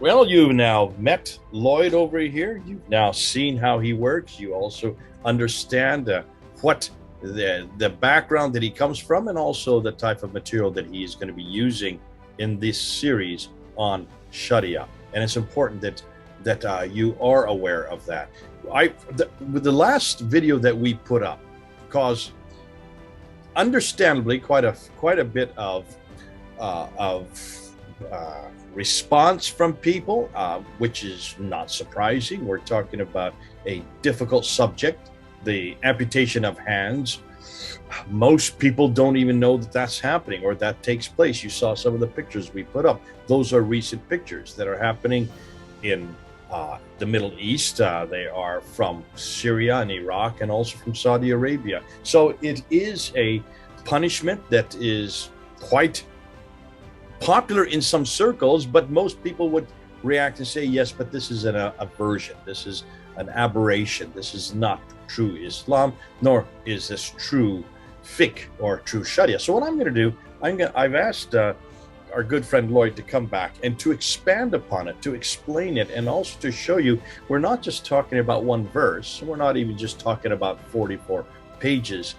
Well, you've now met Lloyd over here. You've now seen how he works. You also understand what the background that he comes from, and also the type of material that he is going to be using in this series on Shariah. And it's important that you are aware of that. With the last video that we put up caused, understandably, quite a bit of response from people, which is not surprising. We're talking about a difficult subject, the amputation of hands. Most people don't even know that that's happening or that takes place. You saw some of the pictures we put up. Those are recent pictures that are happening in the Middle East. They are from Syria and Iraq, and also from Saudi Arabia. So it is a punishment that is quite popular in some circles, but most people would react and say, yes, but this is an aberration. This is an aberration. This is not true Islam, nor is this true fiqh or true Sharia. So what I'm going to do, I've asked our good friend Lloyd to come back and to expand upon it, to explain it, and also to show you we're not just talking about one verse. We're not even just talking about 44 pages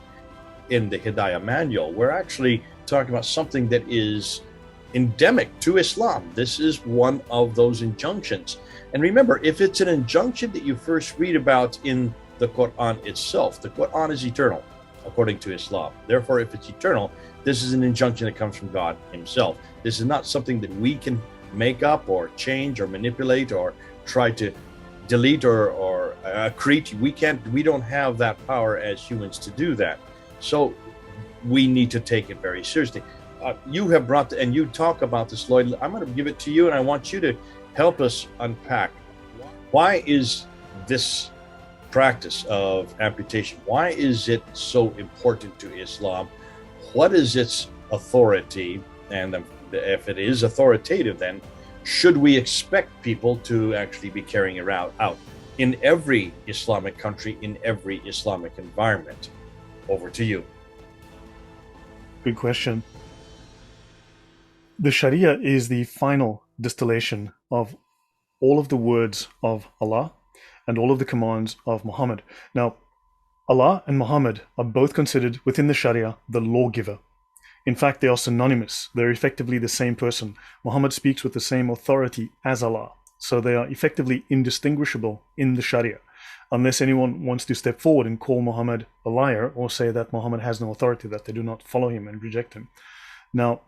in the Hidayah manual. We're actually talking about something that is endemic to Islam. This is one of those injunctions. And remember, if it's an injunction that you first read about in the Quran itself, the Quran is eternal, according to Islam. Therefore, if it's eternal, this is an injunction that comes from God himself. This is not something that we can make up or change or manipulate or try to delete or accrete. We don't have that power as humans to do that. So we need to take it very seriously. You have brought, and you talk about this, Lloyd. I'm going to give it to you, and I want you to help us unpack. Why is this practice of amputation, why is it so important to Islam? What is its authority? And if it is authoritative, then should we expect people to actually be carrying it out in every Islamic country, in every Islamic environment? Over to you. Good question. The Sharia is the final distillation of all of the words of Allah and all of the commands of Muhammad. Now, Allah and Muhammad are both considered within the Sharia the lawgiver. In fact, they are synonymous. They're effectively the same person. Muhammad speaks with the same authority as Allah. So they are effectively indistinguishable in the Sharia, unless anyone wants to step forward and call Muhammad a liar or say that Muhammad has no authority, that they do not follow him and reject him. Now,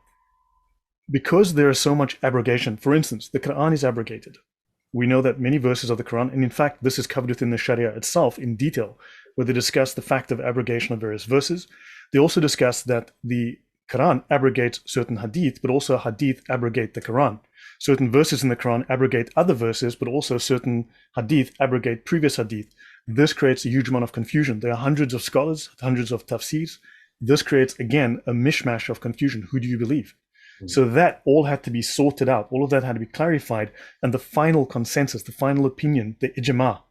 because there is so much abrogation, for instance, the Quran is abrogated. We know that many verses of the Quran, and in fact, this is covered within the Sharia itself in detail, where they discuss the fact of abrogation of various verses. They also discuss that the Quran abrogates certain hadith, but also hadith abrogate the Quran. Certain verses in the Quran abrogate other verses, but also certain hadith abrogate previous hadith. This creates a huge amount of confusion. There are hundreds of scholars, hundreds of tafsirs. This creates, again, a mishmash of confusion. Who do you believe? So that all had to be sorted out. All of that had to be clarified. And the final consensus, the final opinion, the ijma,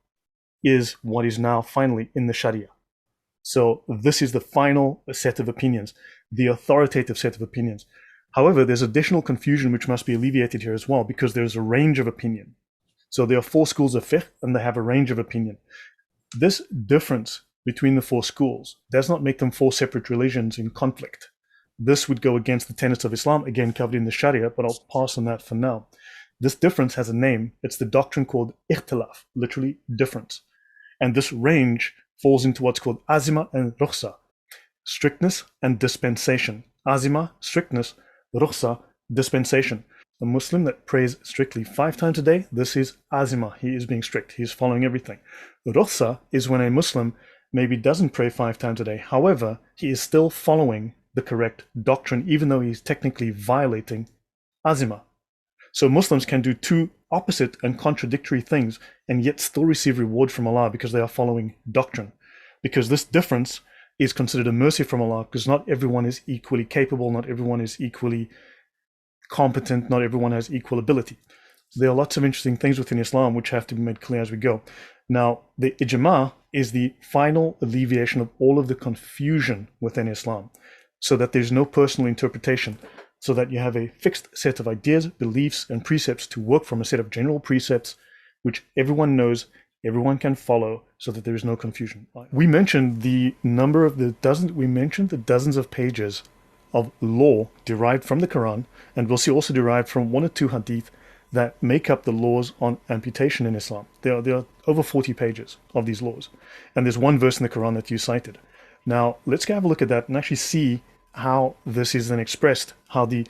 is what is now finally in the Sharia. So this is the final set of opinions, the authoritative set of opinions. However, there's additional confusion which must be alleviated here as well, because there's a range of opinion. So there are 4 schools of fiqh, and they have a range of opinion. This difference between the 4 schools does not make them 4 separate religions in conflict. This would go against the tenets of Islam, again covered in the Sharia, but I'll pass on that for now. This difference has a name. It's the doctrine called ikhtilaf, literally difference. And this range falls into what's called azima and rukhsa, strictness and dispensation. Azima, strictness; rukhsa, dispensation. A Muslim that prays strictly 5 times a day, this is azima. He is being strict. He is following everything. Rukhsa is when a Muslim maybe doesn't pray 5 times a day. However, he is still following the correct doctrine, even though he's technically violating azima. So Muslims can do 2 opposite and contradictory things and yet still receive reward from Allah because they are following doctrine. Because this difference is considered a mercy from Allah, because not everyone is equally capable, not everyone is equally competent, not everyone has equal ability. There are lots of interesting things within Islam which have to be made clear as we go. Now, the ijma is the final alleviation of all of the confusion within Islam, so that there's no personal interpretation. so that you have a fixed set of ideas, beliefs, and precepts to work from, a set of general precepts which everyone knows, everyone can follow, so that there is no confusion. We mentioned the dozens of pages of law derived from the Quran, and we'll see also derived from one or two hadith that make up the laws on amputation in Islam. There are over 40 pages of these laws, and there's one verse in the Quran that you cited. Now, let's have a look at that and actually see how this is then expressed, how the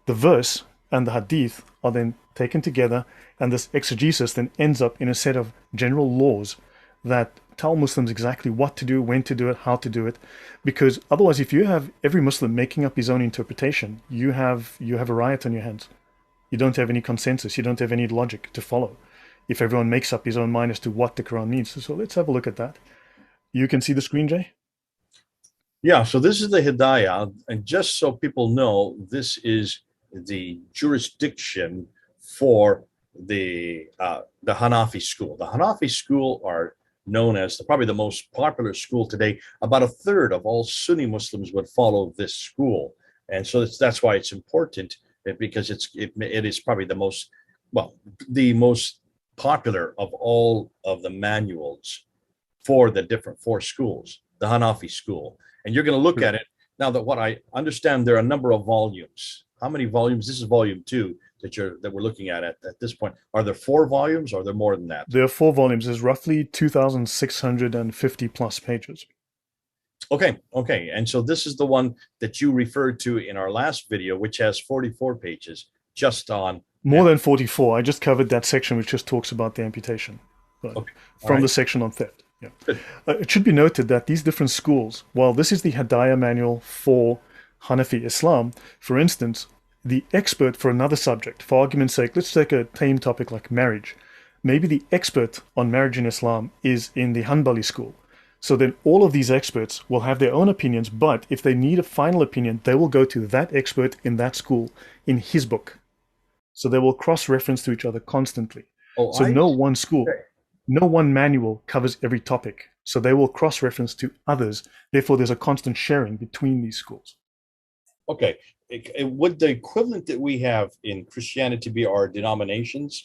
verse and the hadith are then taken together, and this exegesis then ends up in a set of general laws that tell Muslims exactly what to do, when to do it, how to do it. Because otherwise, if you have every Muslim making up his own interpretation, you have a riot on your hands. You don't have any consensus. You don't have any logic to follow if everyone makes up his own mind as to what the Quran means. So let's have a look at that. You can see the screen, Jay? Yeah, so this is the Hidayah. And just so people know, this is the jurisdiction for the Hanafi school. The Hanafi school are known as probably the most popular school today. About a third of all Sunni Muslims would follow this school. And so that's why it's important, because it is probably the most popular of all of the manuals for the different four schools, the Hanafi school. And you're going to look at it now. That what I understand, there are a number of volumes. How many volumes? This is volume 2 that we're looking at this point. Are there 4 volumes, or are there more than that? There are 4 volumes. There's roughly 2,650 plus pages. Okay. And so this is the one that you referred to in our last video, which has 44 pages just on... More than 44. I just covered that section which just talks about the amputation. From the section on theft. Yeah. It should be noted that these different schools, while this is the Hidayah manual for Hanafi Islam, for instance, the expert for another subject, for argument's sake, let's take a tame topic like marriage. Maybe the expert on marriage in Islam is in the Hanbali school. So then all of these experts will have their own opinions, but if they need a final opinion, they will go to that expert in that school in his book. So they will cross-reference to each other constantly. No one school... Okay. No one manual covers every topic, so they will cross-reference to others. Therefore, there's a constant sharing between these schools. Okay. Would the equivalent that we have in Christianity be our denominations?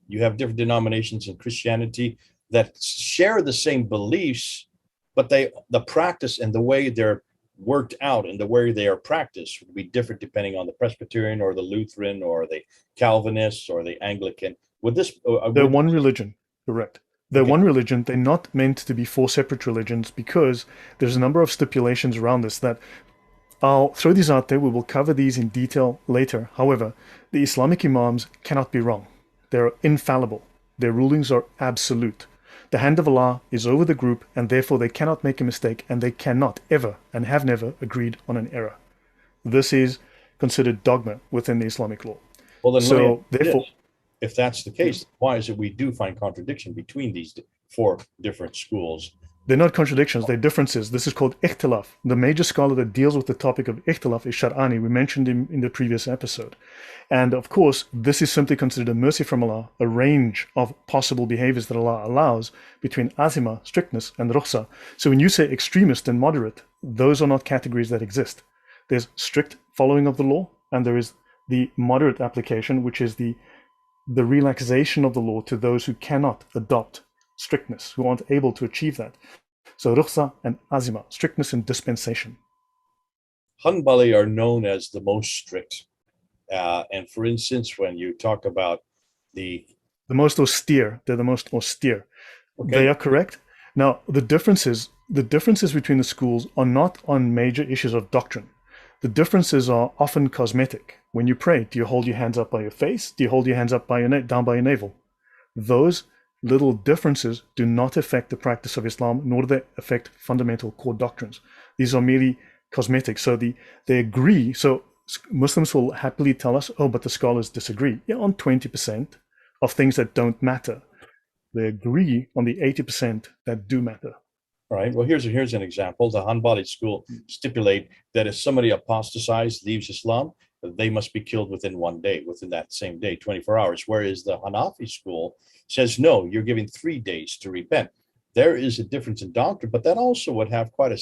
You have different denominations in Christianity that share the same beliefs, but the practice and the way they're worked out and the way they are practiced would be different depending on the Presbyterian or the Lutheran or the Calvinist or the Anglican. Would this... They're one religion. Correct. They're one religion. They're not meant to be 4 separate religions, because there's a number of stipulations around this that I'll throw these out there. We will cover these in detail later. However, the Islamic Imams cannot be wrong. They're infallible. Their rulings are absolute. The hand of Allah is over the group, and therefore they cannot make a mistake, and they cannot ever and have never agreed on an error. This is considered dogma within the Islamic law. Well, then therefore... If that's the case, why is it we do find contradiction between these 4 different schools? They're not contradictions, they're differences. This is called ikhtilaf. The major scholar that deals with the topic of ikhtilaf is Shar'ani. We mentioned him in the previous episode. And of course, this is simply considered a mercy from Allah, a range of possible behaviors that Allah allows between azima, strictness, and rukhsa. So when you say extremist and moderate, those are not categories that exist. There's strict following of the law, and there is the moderate application, which is the relaxation of the law to those who cannot adopt strictness, who aren't able to achieve that. So rukhsa and azima, strictness and dispensation. Hanbali are known as the most strict. And for instance, when you talk about the most austere, they're the most austere. Okay. They are correct. Now, the differences between the schools are not on major issues of doctrine. The differences are often cosmetic. When you pray, do you hold your hands up by your face? Do you hold your hands up by down by your navel? Those little differences do not affect the practice of Islam, nor do they affect fundamental core doctrines. These are merely cosmetic. So they agree. So Muslims will happily tell us, oh, but the scholars disagree. Yeah, on 20% of things that don't matter. They agree on the 80% that do matter. All right. Well, here's an example. The Hanbali school stipulate that if somebody apostatized, leaves Islam, they must be killed within 1 day, within that same day, 24 hours. Whereas the Hanafi school says, no, you're giving 3 days to repent. There is a difference in doctrine, but that also would have quite a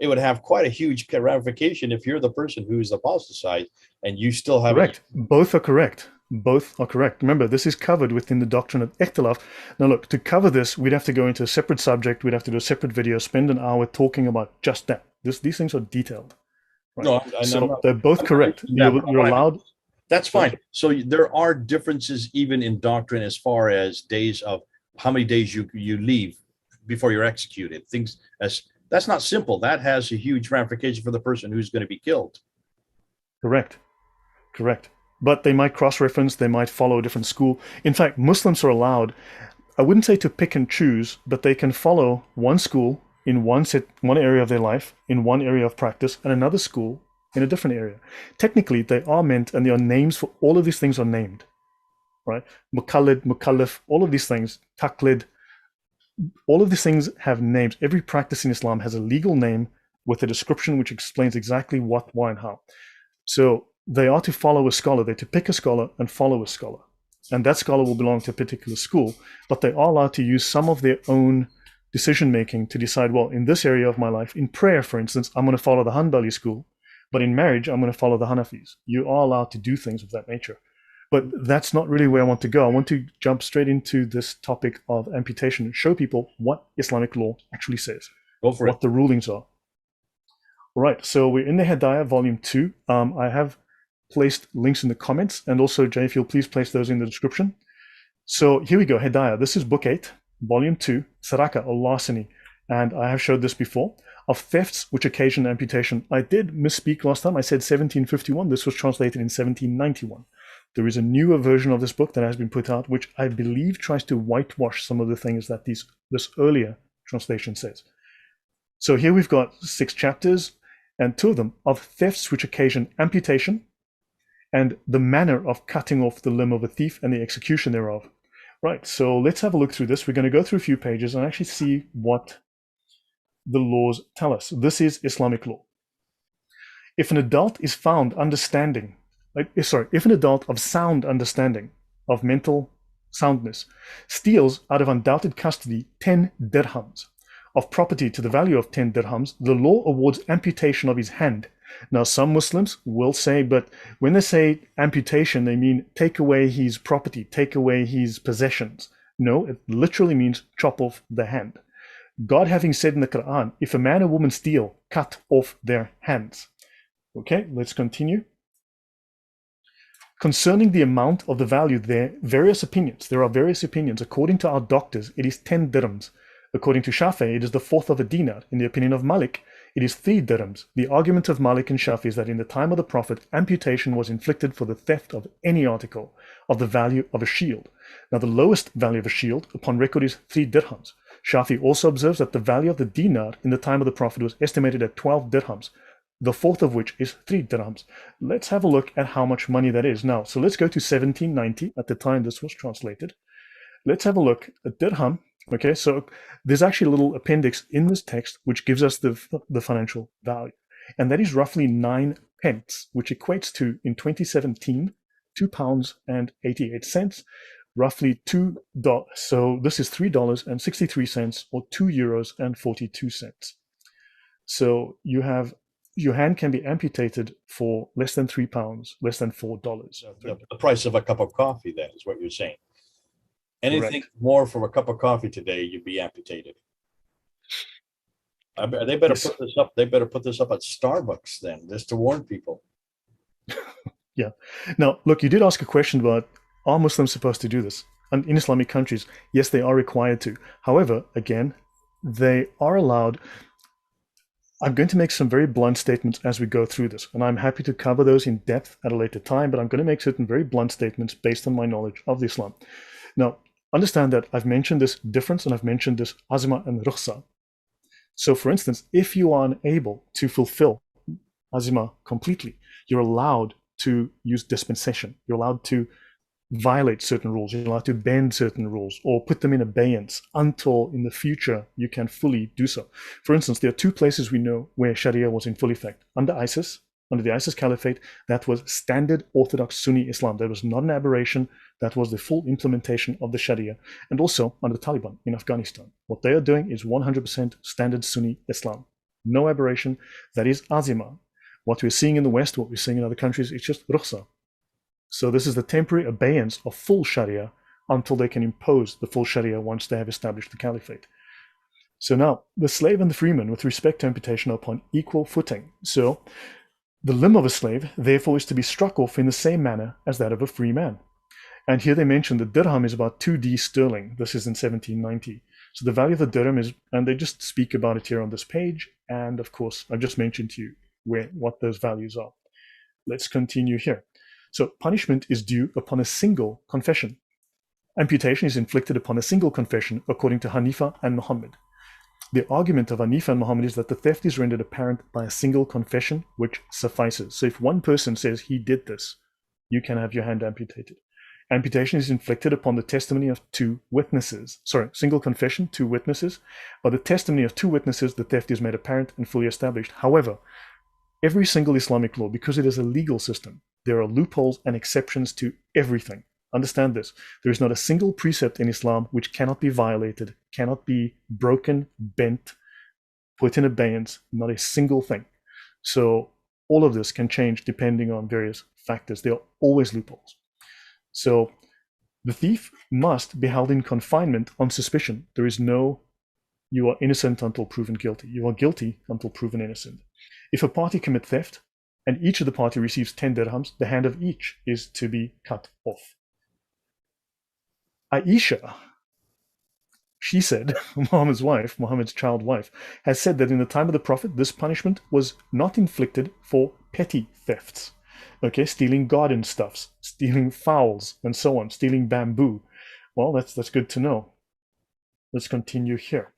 it would have quite a huge ramification if you're the person who's apostatized and you still have Correct. Both are correct. Both are correct. Remember, this is covered within the doctrine of Ikhtilaf. Now, look, to cover this, we'd have to go into a separate subject. We'd have to do a separate video, spend an hour talking about just that. These things are detailed. Right? No, so they're both correct. You're allowed. That's fine. So there are differences even in doctrine as far as days of how many days you leave before you're executed. Things as that's not simple. That has a huge ramification for the person who's going to be killed. Correct. But they might cross-reference, they might follow a different school. In fact, Muslims are allowed, I wouldn't say to pick and choose, but they can follow one school in one area of their life, in one area of practice, and another school in a different area. Technically, they are meant, and there are names for all of these things are named, right? Muqallid, Mukallaf, all of these things, Taqlid, all of these things have names. Every practice in Islam has a legal name with a description which explains exactly what, why, and how. So they are to follow a scholar. They're to pick a scholar and follow a scholar. And that scholar will belong to a particular school, but they are allowed to use some of their own decision-making to decide, well, in this area of my life, in prayer, for instance, I'm going to follow the Hanbali school, but in marriage, I'm going to follow the Hanafis. You are allowed to do things of that nature. But that's not really where I want to go. I want to jump straight into this topic of amputation and show people what Islamic law actually says, what the rulings are. All right, so we're in the Hidayah, Volume 2. I have placed links in the comments, and also, Jay, if you'll please place those in the description. So here we go, Hidayah. This is Book 8, Volume 2, Saraka or larceny. And I have showed this before, of thefts which occasion amputation. I did misspeak last time. I said 1751. This was translated in 1791. There is a newer version of this book that has been put out, which I believe tries to whitewash some of the things that this earlier translation says. So here we've got 6 chapters, and 2 of them of thefts which occasion amputation, and the manner of cutting off the limb of a thief and the execution thereof. Right, so let's have a look through this. We're going to go through a few pages and actually see what the laws tell us. This is Islamic law. If an adult is found understanding, if an adult of sound understanding, of mental soundness, steals out of undoubted custody 10 dirhams of property to the value of 10 dirhams, the law awards amputation of his hand. Now, some Muslims will say, but when they say amputation, they mean take away his property, take away his possessions. No, it literally means chop off the hand. God having said in the Quran, if a man or woman steal, cut off their hands. Okay, let's continue. Concerning the amount of the value, there are various opinions. According to our doctors, it is 10 dirhams. According to Shafi'i, it is the fourth of a dinar. In the opinion of Malik, it is 3 dirhams. The argument of Malik and Shafi is that in the time of the Prophet, amputation was inflicted for the theft of any article of the value of a shield. Now, the lowest value of a shield upon record is 3 dirhams. Shafi also observes that the value of the dinar in the time of the Prophet was estimated at 12 dirhams, the fourth of which is 3 dirhams. Let's have a look at how much money that is. Now, so let's go to 1790, at the time this was translated. Let's have a look at dirham. Okay, so there's actually a little appendix in this text which gives us the financial value. And that is roughly 9 pence, which equates to, in 2017, £2.88, roughly $2. So this is $3.63 or €2.42. So you have, your hand can be amputated for less than £3, less than $4. The price of a cup of coffee, then, is what you're saying. Anything Correct. more for a cup of coffee today, you'd be amputated. They better put this up. They better put this up at Starbucks then, just to warn people. Yeah. Now, look, you did ask a question about, are Muslims supposed to do this? And in Islamic countries, yes, they are required to. However, again, they are allowed. I'm going to make some very blunt statements as we go through this, and I'm happy to cover those in depth at a later time, but I'm going to make certain very blunt statements based on my knowledge of Islam. Now, understand that I've mentioned this difference and I've mentioned this azma and rukhsa. So for instance, if you are unable to fulfill azma completely, you're allowed to use dispensation. You're allowed to violate certain rules. You're allowed to bend certain rules or put them in abeyance until in the future you can fully do so. For instance, there are 2 places we know where Sharia was in full effect. Under ISIS, under the ISIS Caliphate, that was standard Orthodox Sunni Islam. That was not an aberration. That was the full implementation of the Sharia. And also under the Taliban in Afghanistan. What they are doing is 100% standard Sunni Islam. No aberration. That is azima. What we're seeing in the West, what we're seeing in other countries, it's just rukhsa. So this is the temporary abeyance of full Sharia until they can impose the full Sharia once they have established the caliphate. So now, the slave and the freeman with respect to amputation are upon equal footing. So the limb of a slave, therefore, is to be struck off in the same manner as that of a free man. And here they mention the dirham is about 2D sterling. This is in 1790. So the value of the dirham is, and they just speak about it here on this page. And of course, I've just mentioned to you what those values are. Let's continue here. So punishment is due upon a single confession. Amputation is inflicted upon a single confession, according to Hanifa and Muhammad. The argument of Hanifa and Muhammad is that the theft is rendered apparent by a single confession, which suffices. So if one person says he did this, you can have your hand amputated. Amputation is inflicted upon the testimony of two witnesses. Sorry, single confession, two witnesses. By the testimony of two witnesses, the theft is made apparent and fully established. However, every single Islamic law, because it is a legal system, there are loopholes and exceptions to everything. Understand this. There is not a single precept in Islam which cannot be violated, cannot be broken, bent, put in abeyance, not a single thing. So all of this can change depending on various factors. There are always loopholes. So the thief must be held in confinement on suspicion. There is no, you are innocent until proven guilty. You are guilty until proven innocent. If a party commit theft and each of the party receives 10 dirhams, the hand of each is to be cut off. Aisha, she said, Muhammad's wife, Muhammad's child wife, has said that in the time of the Prophet, this punishment was not inflicted for petty thefts. Okay, stealing garden stuffs, stealing fowls, and so on, stealing bamboo. Well, that's good to know. Let's continue here.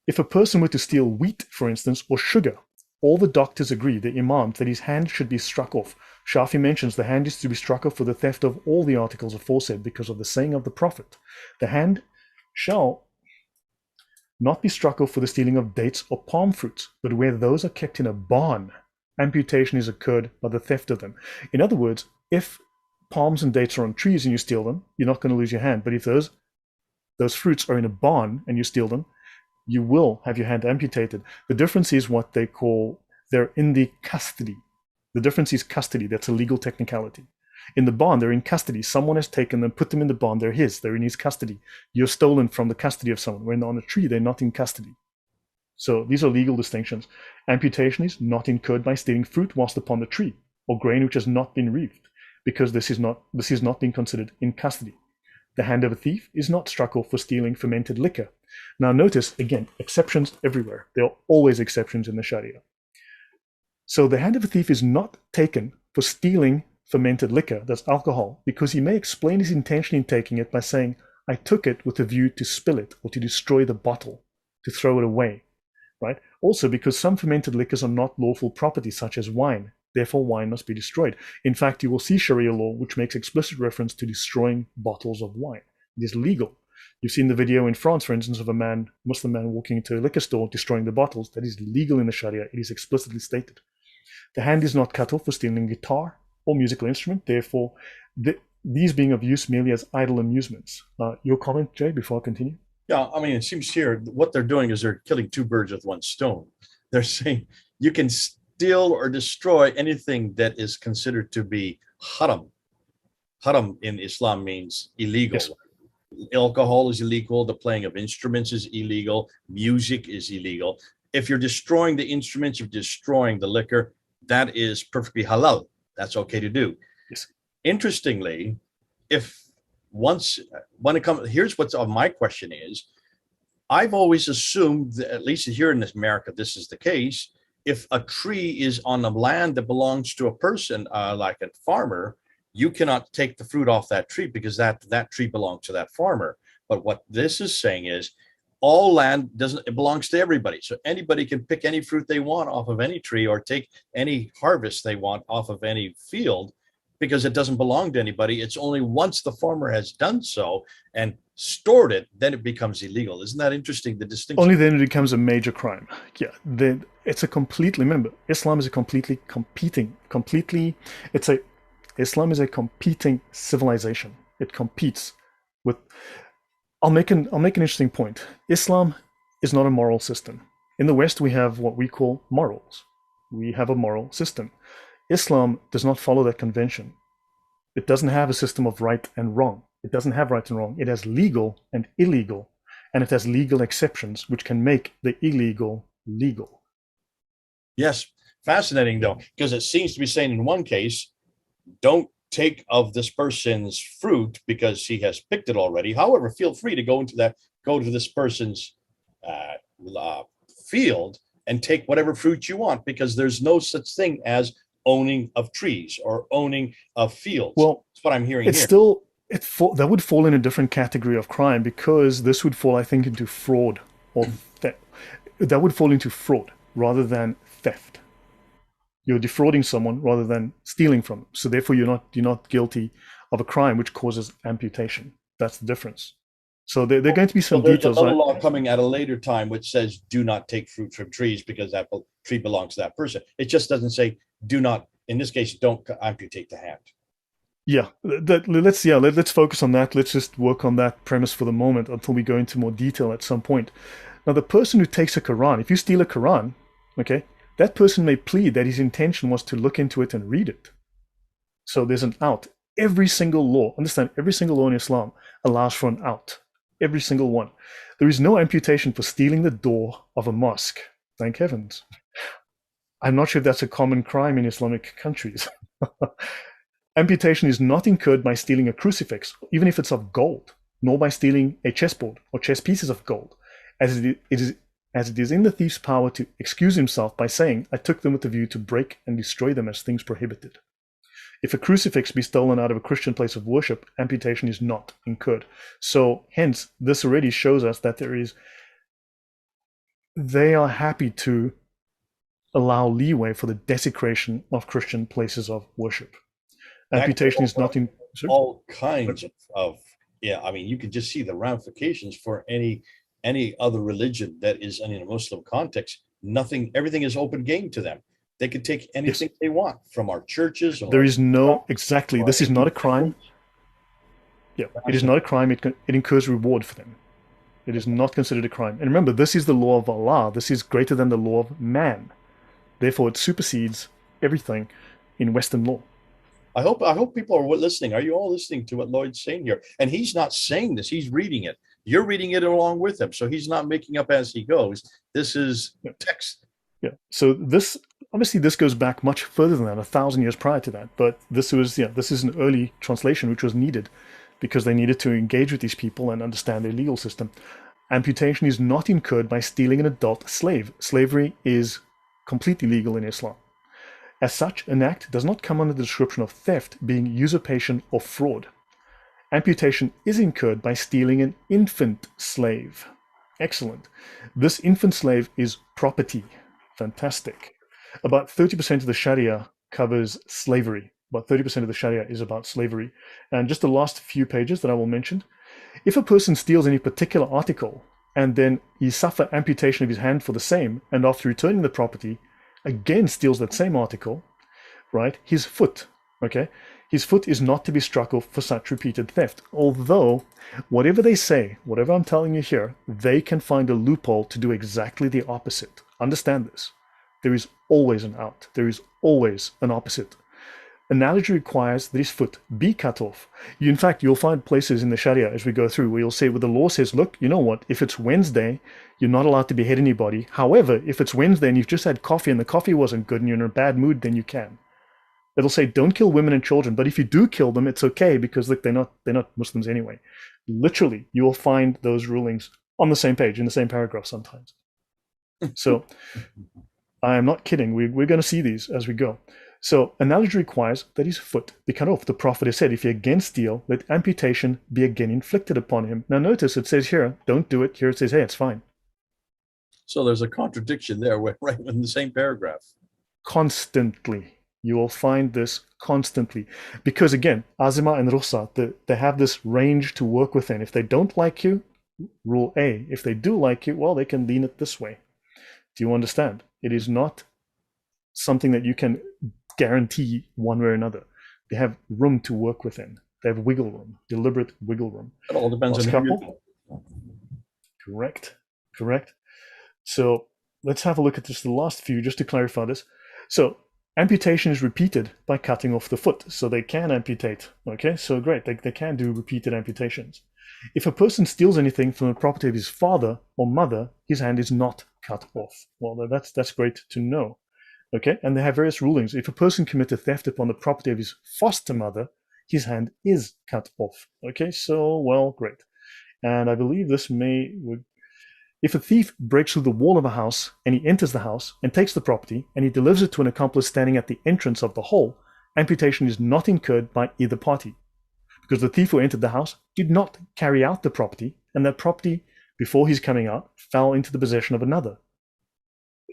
If a person were to steal wheat, for instance, or sugar, all the doctors agree, the imam, that his hand should be struck off. Shafi mentions the hand is to be struck off for the theft of all the articles aforesaid because of the saying of the Prophet. The hand shall not be struck off for the stealing of dates or palm fruits, but where those are kept in a barn, amputation is occurred by the theft of them. In other words, if palms and dates are on trees and you steal them, you're not going to lose your hand. But if those fruits are in a barn and you steal them, you will have your hand amputated. The difference is what they call, they're in the custody. The difference is custody. That's a legal technicality. In the barn, they're in custody. Someone has taken them, put them in the barn. They're his. They're in his custody. You're stolen from the custody of someone. When they're on a tree, they're not in custody. So these are legal distinctions. Amputation is not incurred by stealing fruit whilst upon the tree, or grain which has not been reaped, because this is not being considered in custody. The hand of a thief is not struck off for stealing fermented liquor. Now notice, again, exceptions everywhere. There are always exceptions in the Sharia. So the hand of a thief is not taken for stealing fermented liquor, that's alcohol, because he may explain his intention in taking it by saying, I took it with a view to spill it or to destroy the bottle, to throw it away. Right? Also, because some fermented liquors are not lawful property, such as wine. Therefore, wine must be destroyed. In fact, you will see Sharia law which makes explicit reference to destroying bottles of wine. It is legal. You've seen the video in France, for instance, of a Muslim man walking into a liquor store, destroying the bottles. That is legal in the Sharia. It is explicitly stated. The hand is not cut off for stealing a guitar or musical instrument. Therefore, these being of use merely as idle amusements. Your comment, Jay, before I continue? Yeah, I mean, it seems here what they're doing is they're killing two birds with one stone. They're saying you can steal or destroy anything that is considered to be haram. Haram in Islam means illegal. Yes. Alcohol is illegal. The playing of instruments is illegal. Music is illegal. If you're destroying the instruments, you're destroying the liquor, that is perfectly halal. That's okay to do. Yes. Interestingly, when it comes, here's what's my question is, I've always assumed that, at least here in America, this is the case. If a tree is on the land that belongs to a person, like a farmer, you cannot take the fruit off that tree because that tree belongs to that farmer. But what this is saying is all land it belongs to everybody. So anybody can pick any fruit they want off of any tree or take any harvest they want off of any field, because it doesn't belong to anybody. It's only once the farmer has done so and stored it, then it becomes illegal. Isn't that interesting, the distinction? Only then it becomes a major crime. Yeah, it's a completely, remember, Islam is a Islam is a competing civilization. It competes with, I'll make an interesting point. Islam is not a moral system. In the West, we have what we call morals. We have a moral system. Islam does not follow that convention. It doesn't have a system of right and wrong. It doesn't have right and wrong. It has legal and illegal, and it has legal exceptions which can make the illegal legal. Yes, fascinating though, because it seems to be saying in one case, don't take of this person's fruit because he has picked it already. However, feel free to go to this person's uh, field and take whatever fruit you want, because there's no such thing as owning of trees or owning of fields. Well, that's what I'm hearing it's here. still that would fall in a different category of crime, because this would fall, I think, into fraud or theft. That would fall into fraud rather than theft. You're defrauding someone rather than stealing from them. So therefore, you're not guilty of a crime which causes amputation. That's the difference. So there are going to be some details. There's another law coming at a later time which says do not take fruit from trees because that tree belongs to that person. It just doesn't say do not. In this case, don't amputate the hand. Yeah, let's focus on that. Let's just work on that premise for the moment until we go into more detail at some point. Now, the person who takes a Quran, if you steal a Quran, okay, that person may plead that his intention was to look into it and read it. So there's an out. Every single law, understand, every single law in Islam allows for an out. Every single one. There is no amputation for stealing the door of a mosque. Thank heavens. I'm not sure if that's a common crime in Islamic countries. Amputation is not incurred by stealing a crucifix, even if it's of gold, nor by stealing a chessboard or chess pieces of gold, as it is in the thief's power to excuse himself by saying, I took them with the view to break and destroy them as things prohibited. If a crucifix be stolen out of a Christian place of worship, amputation is not incurred. So hence, this already shows us that they are happy to allow leeway for the desecration of Christian places of worship. Amputation is not in all kinds of yeah. I mean, you can just see the ramifications for any other religion that is in a Muslim context. Nothing, everything is open game to them. They can take anything they want from our churches. There is no exactly. This is not a crime. Yeah, it is not a crime. It incurs reward for them. It is not considered a crime. And remember, this is the law of Allah. This is greater than the law of man. Therefore, it supersedes everything in Western law. I hope people are listening. Are you all listening to what Lloyd's saying here? And he's not saying this, he's reading it. You're reading it along with him. So he's not making up as he goes. This is text. Yeah. So this goes back much further than that, 1,000 years prior to that. But this is an early translation which was needed because they needed to engage with these people and understand their legal system. Amputation is not incurred by stealing an adult slave. Slavery is completely legal in Islam. As such, an act does not come under the description of theft, being usurpation or fraud. Amputation is incurred by stealing an infant slave. Excellent. This infant slave is property. Fantastic. About 30% of the Shariah covers slavery. About 30% of the Shariah is about slavery. And just the last few pages that I will mention. If a person steals any particular article and then he suffer amputation of his hand for the same, and after returning the property, again steals that same article, right? His foot is not to be struck off for such repeated theft. Although, whatever they say, whatever I'm telling you here, they can find a loophole to do exactly the opposite. Understand this. There is always an out. There is always an opposite. Analogy requires that his foot be cut off. In fact, you'll find places in the Sharia as we go through where you'll say, where the law says, look, you know what, if it's Wednesday, you're not allowed to behead anybody. However, if it's Wednesday and you've just had coffee and the coffee wasn't good and you're in a bad mood, then you can. It'll say, don't kill women and children, but if you do kill them, it's okay because look, they're not Muslims anyway. Literally, you will find those rulings on the same page, in the same paragraph sometimes. So I am not kidding. We're going to see these as we go. So analogy requires that his foot be cut off. The Prophet has said, if he again steal, let amputation be again inflicted upon him. Now notice it says here, don't do it. Here it says, hey, it's fine. So there's a contradiction there, right in the same paragraph. Constantly. You will find this constantly. Because again, Azima and Rusa, they have this range to work within. If they don't like you, rule A. If they do like you, well, they can lean it this way. Do you understand? It is not something that you can guarantee one way or another. They have room to work within. They have wiggle room, deliberate wiggle room. It all depends on couple. Correct. So let's have a look at just the last few, just to clarify this. So amputation is repeated by cutting off the foot. So they can amputate. Okay, so great. They can do repeated amputations. If a person steals anything from the property of his father or mother, his hand is not cut off. Well, that's great to know. Okay, and they have various rulings. If a person commits a theft upon the property of his foster mother, his hand is cut off. Okay, so, well, great. And I believe this if a thief breaks through the wall of a house and he enters the house and takes the property and he delivers it to an accomplice standing at the entrance of the hole, amputation is not incurred by either party, because the thief who entered the house did not carry out the property, and that property, before his coming out, fell into the possession of another.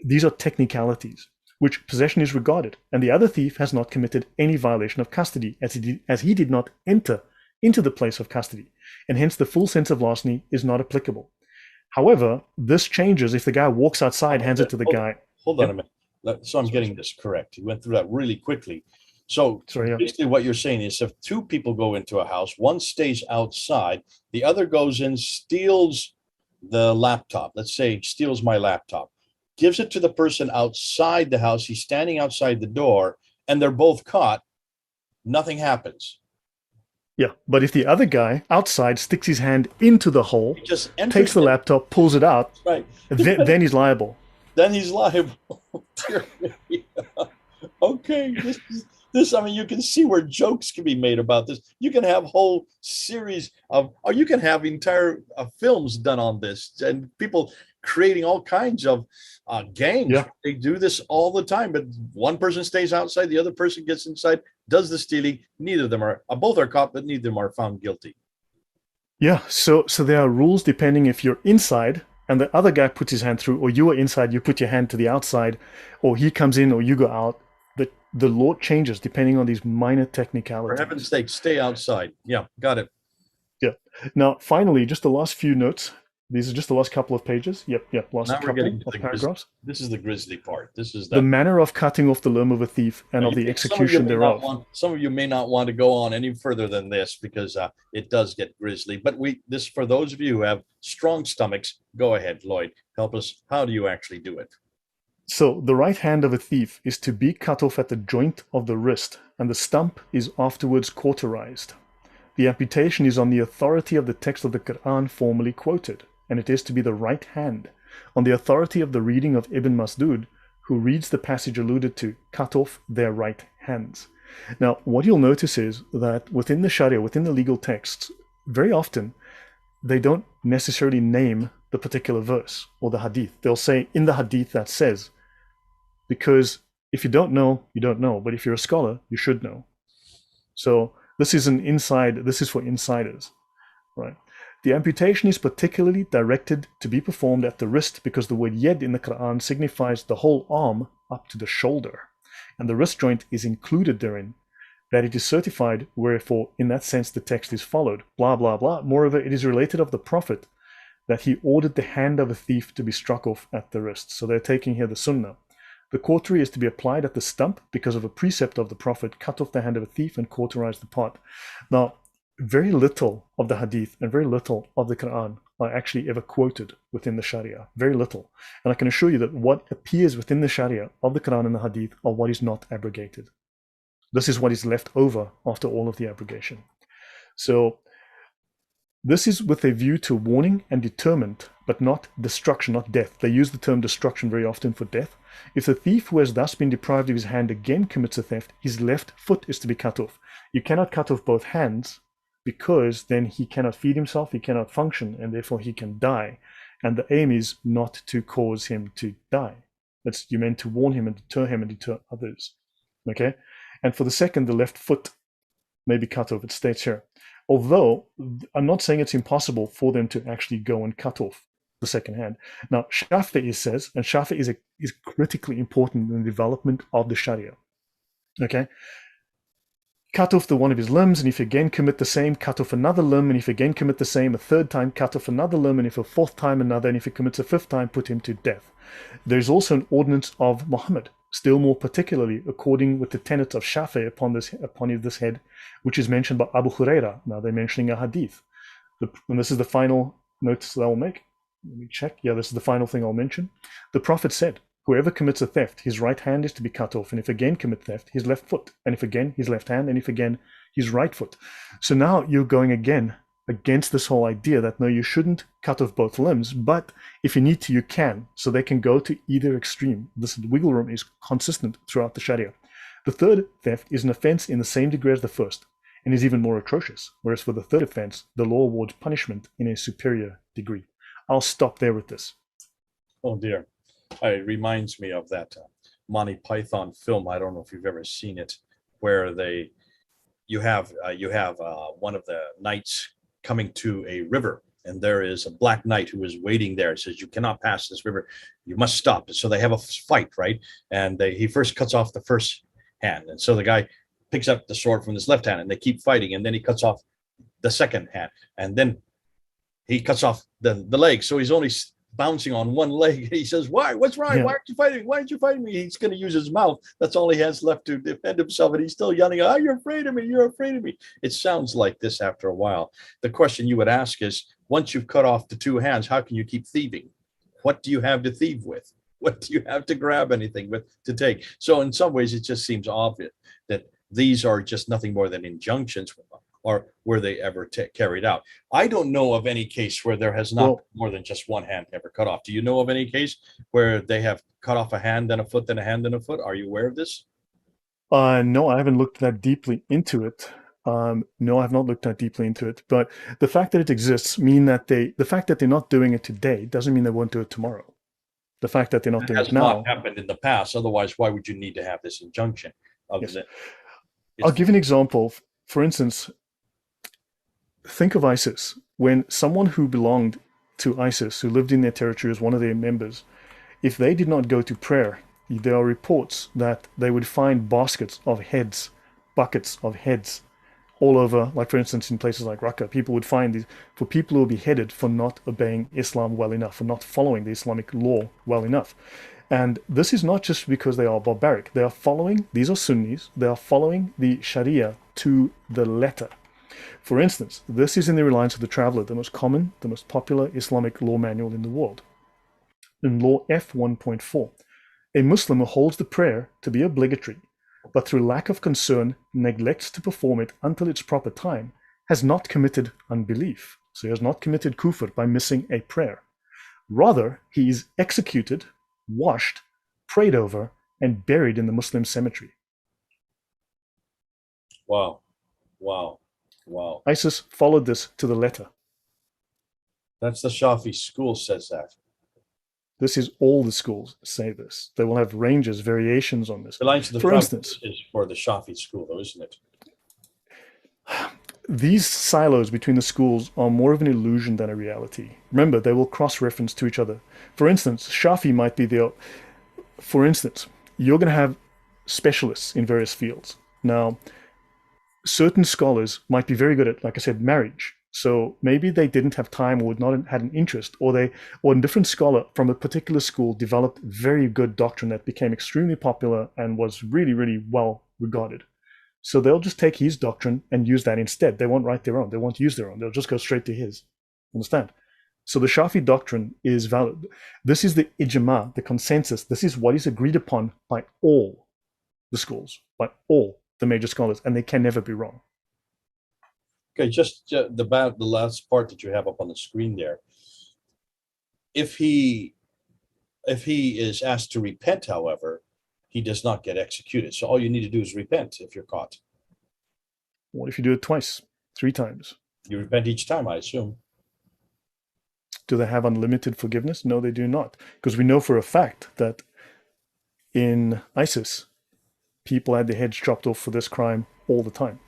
These are technicalities, which possession is regarded, and the other thief has not committed any violation of custody, as he did not enter into the place of custody, and hence the full sense of larceny is not applicable. However, this changes if the guy walks outside, hands it to the guy. Hold on a minute. So I'm getting this correct. You went through that really quickly. So basically what you're saying is if two people go into a house, one stays outside, the other goes in, steals the laptop. Let's say steals my laptop, gives it to the person outside the house. He's standing outside the door and they're both caught. Nothing happens. Yeah, but if the other guy outside sticks his hand into the hole, takes the laptop, pulls it out, right, then he's liable. Then he's liable. Okay, this. I mean, you can see where jokes can be made about this. You can have whole series of, or you can have entire films done on this, and people creating all kinds of games. Yeah. They do this all the time, but one person stays outside, the other person gets inside, does the stealing. Neither of them are, both are caught, but neither of them are found guilty. Yeah, so there are rules depending if you're inside and the other guy puts his hand through, or you are inside, you put your hand to the outside, or he comes in or you go out. The law changes depending on these minor technicalities. For heaven's sake, stay outside. Yeah, got it. Yeah. Now, finally, just the last few notes. These are just the last couple of pages. Yep, last couple of paragraphs. This is the grisly part. This is the manner of cutting off the limb of a thief and of the execution thereof. Some of you may not want to go on any further than this because it does get grisly. But this, for those of you who have strong stomachs, go ahead, Lloyd. Help us. How do you actually do it? So the right hand of a thief is to be cut off at the joint of the wrist, and the stump is afterwards cauterized. The amputation is on the authority of the text of the Quran formally quoted, and it is to be the right hand, on the authority of the reading of Ibn Mas'ud, who reads the passage alluded to, cut off their right hands. Now, what you'll notice is that within the Sharia, within the legal texts, very often they don't necessarily name the particular verse or the hadith. They'll say, in the hadith that says, because if you don't know, you don't know. But if you're a scholar, you should know. So this is for insiders, right? The amputation is particularly directed to be performed at the wrist because the word yed in the Quran signifies the whole arm up to the shoulder. And the wrist joint is included therein, that it is certified, wherefore in that sense the text is followed, blah, blah, blah. Moreover, it is related of the Prophet that he ordered the hand of a thief to be struck off at the wrist. So they're taking here the sunnah. The cautery is to be applied at the stump because of a precept of the Prophet, cut off the hand of a thief and cauterize the part. Now, very little of the hadith and very little of the Quran are actually ever quoted within the Sharia. Very little. And I can assure you that what appears within the Sharia of the Quran and the hadith are what is not abrogated. This is what is left over after all of the abrogation. So this is with a view to warning and deterrent, but not destruction, not death. They use the term destruction very often for death. If the thief who has thus been deprived of his hand again commits a theft, his left foot is to be cut off. You cannot cut off both hands because then he cannot feed himself, he cannot function, and therefore he can die. And the aim is not to cause him to die. You're meant to warn him and deter others. Okay? And for the second, the left foot may be cut off. It states here. Although I'm not saying it's impossible for them to actually go and cut off the second hand. Now, Shafi'i says, and Shafi'i is critically important in the development of the Sharia. Okay? Cut off the one of his limbs, and if you again commit the same, cut off another limb, and if you again commit the same a third time, cut off another limb, and if a fourth time another, and if he commits a fifth time, put him to death. There's also an ordinance of Muhammad, still more particularly according with the tenets of Shafi'i upon this head, which is mentioned by Abu Huraira. Now they're mentioning a hadith. And this is the final notice that I will make. Let me check. Yeah, this is the final thing I'll mention. The Prophet said, whoever commits a theft, his right hand is to be cut off, and if again commit theft, his left foot, and if again, his left hand, and if again, his right foot. So now you're going again against this whole idea that no, you shouldn't cut off both limbs, but if you need to, you can. So they can go to either extreme. This wiggle room is consistent throughout the Sharia. The third theft is an offense in the same degree as the first, and is even more atrocious, whereas for the third offense, the law awards punishment in a superior degree. I'll stop there with this. Oh dear. It reminds me of that Monty Python film. I don't know if you've ever seen it, where you have one of the knights coming to a river, and there is a black knight who is waiting there. It says, you cannot pass this river, you must stop. So they have a fight, right? And he first cuts off the first hand, and so the guy picks up the sword from his left hand, and they keep fighting, and then he cuts off the second hand, and then he cuts off the leg. So he's only bouncing on one leg. He says, why? What's wrong? Yeah. Why aren't you fighting? Why aren't you fighting me? He's going to use his mouth. That's all he has left to defend himself. And he's still yelling, oh, you're afraid of me. You're afraid of me. It sounds like this after a while. The question you would ask is, once you've cut off the two hands, how can you keep thieving? What do you have to thieve with? What do you have to grab anything with to take? So in some ways, it just seems obvious that these are just nothing more than injunctions, or were they ever carried out? I don't know of any case where there has not been more than just one hand ever cut off. Do you know of any case where they have cut off a hand, then a foot, then a hand, then a foot? Are you aware of this? No, I haven't looked that deeply into it. No, I have not looked that deeply into it. But the fact that it exists the fact that they're not doing it today doesn't mean they won't do it tomorrow. The fact that they're not doing it now has not happened in the past. Otherwise, why would you need to have this injunction? Yes. I'll give an example. For instance, think of ISIS. When someone who belonged to ISIS, who lived in their territory as one of their members, if they did not go to prayer, there are reports that they would find baskets of heads, buckets of heads all over, like for instance in places like Raqqa, people would find these for people who will be beheaded for not obeying Islam well enough, for not following the Islamic law well enough. And this is not just because they are barbaric. They are following, these are Sunnis, they are following the Shariah to the letter. For instance, this is in the Reliance of the Traveller, the most common, the most popular Islamic law manual in the world. In Law F 1.4, a Muslim who holds the prayer to be obligatory, but through lack of concern neglects to perform it until its proper time, has not committed unbelief. So he has not committed kufr by missing a prayer. Rather, he is executed, washed, prayed over, and buried in the Muslim cemetery. Wow. Wow. Wow. ISIS followed this to the letter. That's the Shafi school says that. This is all the schools say this. They will have ranges, variations on this. For instance, is for the Shafi school, though, isn't it? These silos between the schools are more of an illusion than a reality. Remember, they will cross-reference to each other. For instance, Shafi might be the... For instance, you're going to have specialists in various fields. Now, certain scholars might be very good at, like I said, marriage. So maybe they didn't have time or not had an interest, or a different scholar from a particular school developed very good doctrine that became extremely popular and was really, really well regarded. So they'll just take his doctrine and use that instead. They won't write their own. They won't use their own. They'll just go straight to his. Understand? So the Shafi doctrine is valid. This is the ijma, the consensus. This is what is agreed upon by all the schools, by all the major scholars, and they can never be wrong. Okay, just the last part that you have up on the screen there. If he is asked to repent, however, he does not get executed. So all you need to do is repent if you're caught. What if you do it twice, 3 times? You repent each time, I assume. Do they have unlimited forgiveness? No, they do not. Because we know for a fact that in ISIS, people had their heads chopped off for this crime all the time.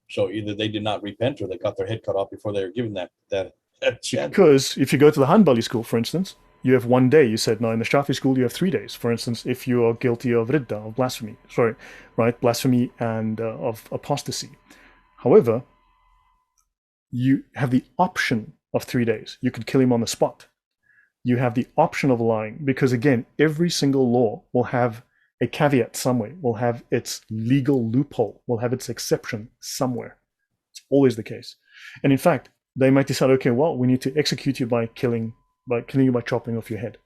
So either they did not repent or they got their head cut off before they were given that chance. Because if you go to the Hanbali school, for instance, you have 1 day. You said, no, in the Shafi school, you have 3 days. For instance, if you are guilty of ridda, of blasphemy, blasphemy and of apostasy. However, you have the option of 3 days. You could kill him on the spot. You have the option of lying because, again, every single law will have a caveat somewhere, will have its legal loophole, will have its exception somewhere. It's always the case. And in fact, they might decide, okay, well, we need to execute you by killing you by chopping off your head.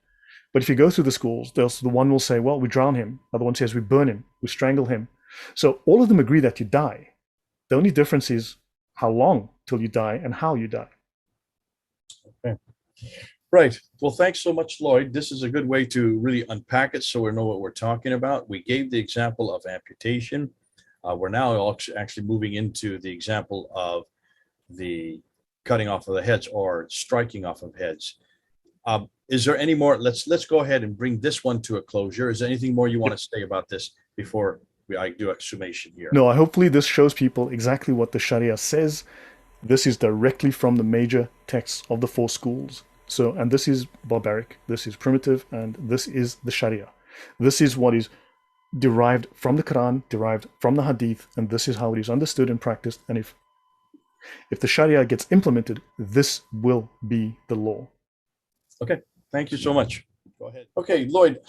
But if you go through the schools, the one will say, well, we drown him. The other one says we burn him, we strangle him. So all of them agree that you die. The only difference is how long till you die and how you die. Okay. Right. Well, thanks so much, Lloyd. This is a good way to really unpack it so we know what we're talking about. We gave the example of amputation. We're now actually moving into the example of the cutting off of the heads or striking off of heads. Is there any more? Let's go ahead and bring this one to a closure. Is there anything more you want to say about this before I do a summation here? No, hopefully this shows people exactly what the Sharia says. This is directly from the major texts of the 4 schools. So, and this is barbaric, this is primitive, and this is the Sharia. This is what is derived from the Quran, derived from the Hadith, and this is how it is understood and practiced. And if the Sharia gets implemented, this will be the law. Okay, thank you so much. Go ahead. Okay, Lloyd,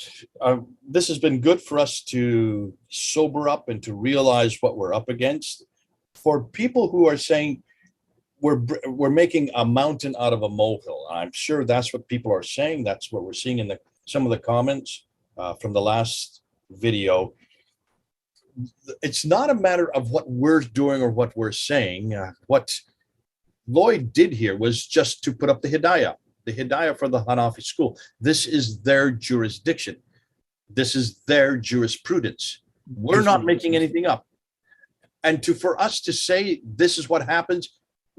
this has been good for us to sober up and to realize what we're up against. For people who are saying, we're making a mountain out of a molehill. I'm sure that's what people are saying. That's what we're seeing in some of the comments from the last video. It's not a matter of what we're doing or what we're saying. What Lloyd did here was just to put up the Hidayah for the Hanafi school. This is their jurisdiction. This is their jurisprudence. We're not making anything up. And for us to say this is what happens,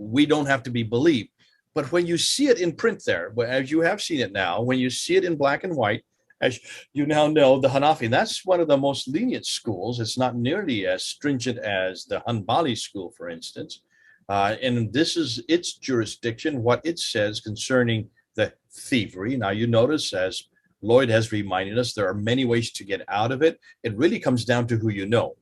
we don't have to be believed. But when you see it in print there, as you have seen it now, when you see it in black and white, as you now know, the Hanafi, that's one of the most lenient schools. It's not nearly as stringent as the Hanbali school, for instance. And this is its jurisdiction, what it says concerning the thievery. Now, you notice, as Lloyd has reminded us, there are many ways to get out of it. It really comes down to who you know,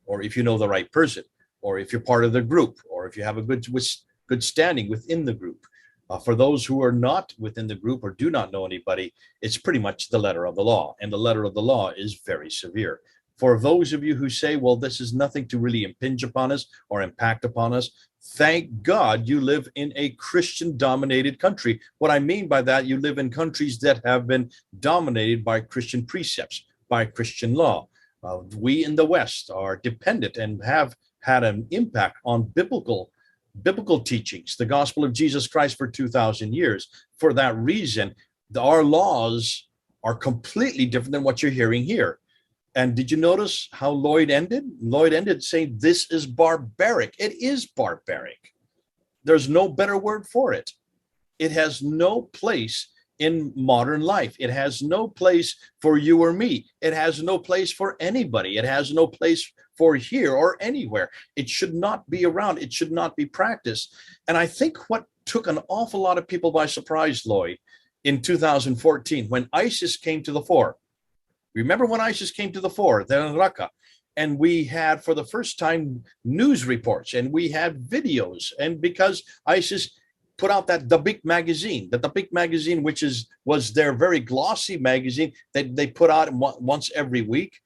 or if you know the right person, or if you're part of the group, or if you have a good standing within the group. For those who are not within the group or do not know anybody, it's pretty much the letter of the law. And the letter of the law is very severe. For those of you who say, well, this is nothing to really impinge upon us or impact upon us, thank God you live in a Christian-dominated country. What I mean by that, you live in countries that have been dominated by Christian precepts, by Christian law. We in the West are dependent and have had an impact on biblical teachings, the gospel of Jesus Christ for 2,000 years. For that reason, our laws are completely different than what you're hearing here. And did you notice how Lloyd ended? Lloyd ended saying, this is barbaric. It is barbaric. There's no better word for it. It has no place in modern life. It has no place for you or me. It has no place for anybody. It has no place for here or anywhere. It should not be around. It should not be practiced. And I think what took an awful lot of people by surprise, Lloyd, in 2014, when ISIS came to the fore. Remember when ISIS came to the fore, then in Raqqa, and we had for the first time news reports and we had videos. And because ISIS put out the Barbaric magazine, which was their very glossy magazine that they put out once every week.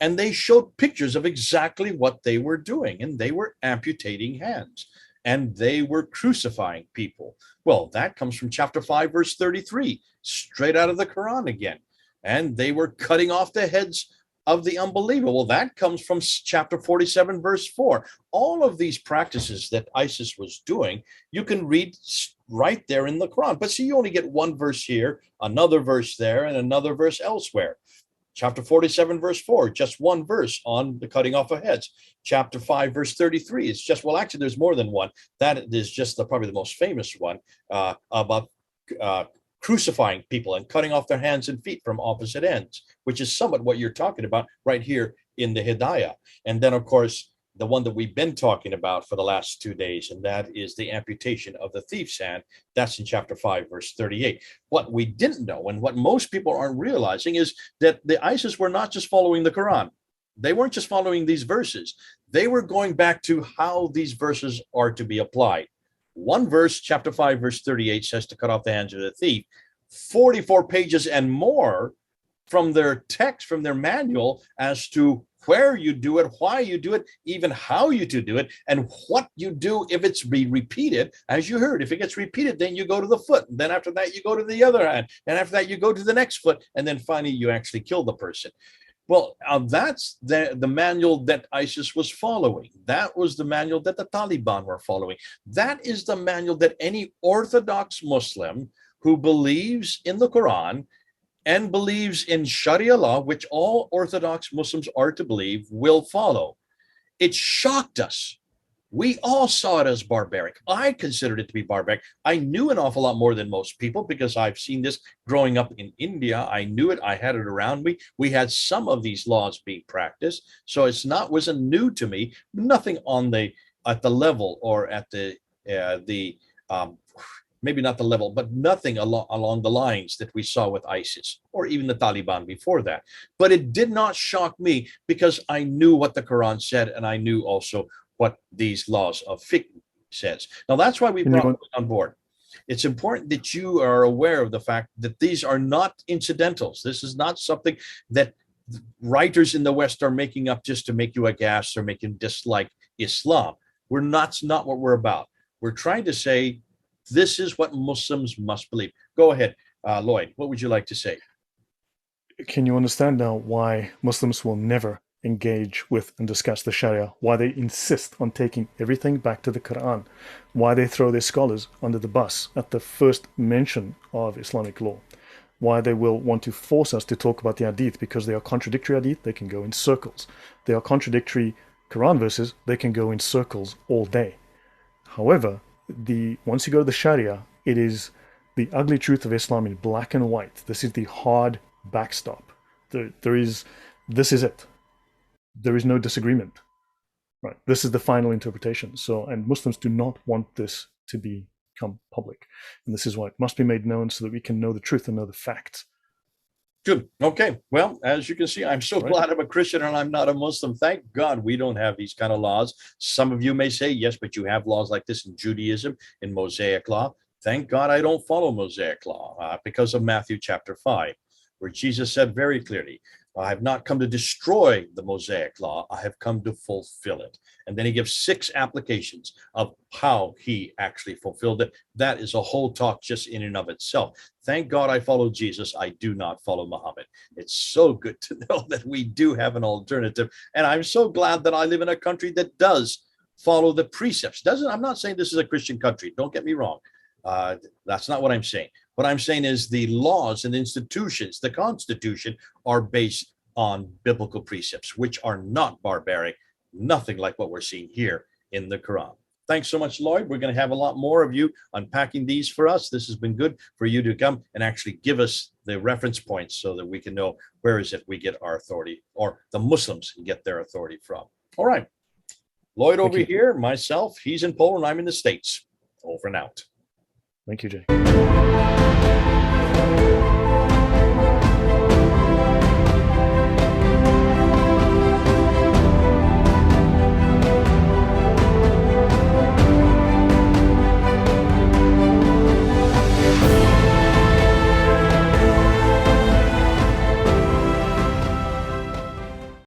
And they showed pictures of exactly what they were doing. And they were amputating hands and they were crucifying people. Well, that comes from chapter 5, verse 33, straight out of the Quran again. And they were cutting off the heads of the unbeliever. Well, that comes from chapter 47, verse 4. All of these practices that ISIS was doing, you can read right there in the Quran. But see, you only get one verse here, another verse there, and another verse elsewhere. Chapter 47, verse 4, just one verse on the cutting off of heads. Chapter 5, verse 33, it's just, well, actually, there's more than one. That is just probably the most famous one about crucifying people and cutting off their hands and feet from opposite ends, which is somewhat what you're talking about right here in the Hidayah. And then, of course, the one that we've been talking about for the last 2 days, and that is the amputation of the thief's hand. That's in chapter 5, verse 38. What we didn't know, and what most people aren't realizing, is that the ISIS were not just following the Quran. They weren't just following these verses. They were going back to how these verses are to be applied. One verse, chapter 5, verse 38, says to cut off the hands of the thief. 44 pages and more from their text, from their manual, as to where you do it, why you do it, even how you do it, and what you do if it's be repeated. As you heard, if it gets repeated, then you go to the foot. And then after that, you go to the other hand. And after that, you go to the next foot. And then finally, you actually kill the person. Well, that's the manual that ISIS was following. That was the manual that the Taliban were following. That is the manual that any Orthodox Muslim who believes in the Quran and believes in Sharia law, which all Orthodox Muslims are to believe, will follow. It shocked us. We all saw it as barbaric. I considered it to be barbaric. I knew an awful lot more than most people because I've seen this growing up in India. I knew it. I had it around me. We had some of these laws being practiced. So wasn't new to me. Nothing at the level or at the maybe not the level, but nothing along the lines that we saw with ISIS or even the Taliban before that. But it did not shock me because I knew what the Quran said, and I knew also what these laws of fiqh says. Now, that's why we brought it on board. It's important that you are aware of the fact that these are not incidentals. This is not something that writers in the West are making up just to make you aghast or make you dislike Islam. That's not what we're about. We're trying to say this is what Muslims must believe. Go ahead, Lloyd. What would you like to say? Can you understand now why Muslims will never engage with and discuss the Sharia, why they insist on taking everything back to the Quran, why they throw their scholars under the bus at the first mention of Islamic law, why they will want to force us to talk about the Hadith because they are contradictory Hadith, they can go in circles. They are contradictory Quran verses, they can go in circles all day. However, once you go to the Sharia, it is the ugly truth of Islam in black and white. This is the hard backstop. This is it. There is no disagreement. Right. This is the final interpretation. And Muslims do not want this to become public. And this is why it must be made known so that we can know the truth and know the facts. Good. Okay. Well, as you can see, I'm so glad I'm a Christian and I'm not a Muslim. Thank God we don't have these kind of laws. Some of you may say, yes, but you have laws like this in Judaism, in Mosaic law. Thank God I don't follow Mosaic law because of Matthew chapter 5, where Jesus said very clearly, I have not come to destroy the Mosaic law. I have come to fulfill it. And then he gives 6 applications of how he actually fulfilled it. That is a whole talk just in and of itself. Thank God I follow Jesus. I do not follow Muhammad. It's so good to know that we do have an alternative. And I'm so glad that I live in a country that does follow the precepts. I'm not saying this is a Christian country. Don't get me wrong. That's not what I'm saying. What I'm saying is the laws and institutions, the Constitution, are based on biblical precepts, which are not barbaric, nothing like what we're seeing here in the Quran. Thanks so much, Lloyd. We're going to have a lot more of you unpacking these for us. This has been good for you to come and actually give us the reference points so that we can know where is it we get our authority, or the Muslims can get their authority from. All right. Lloyd over here, myself, he's in Poland, I'm in the States. Over and out. Thank you, Jay.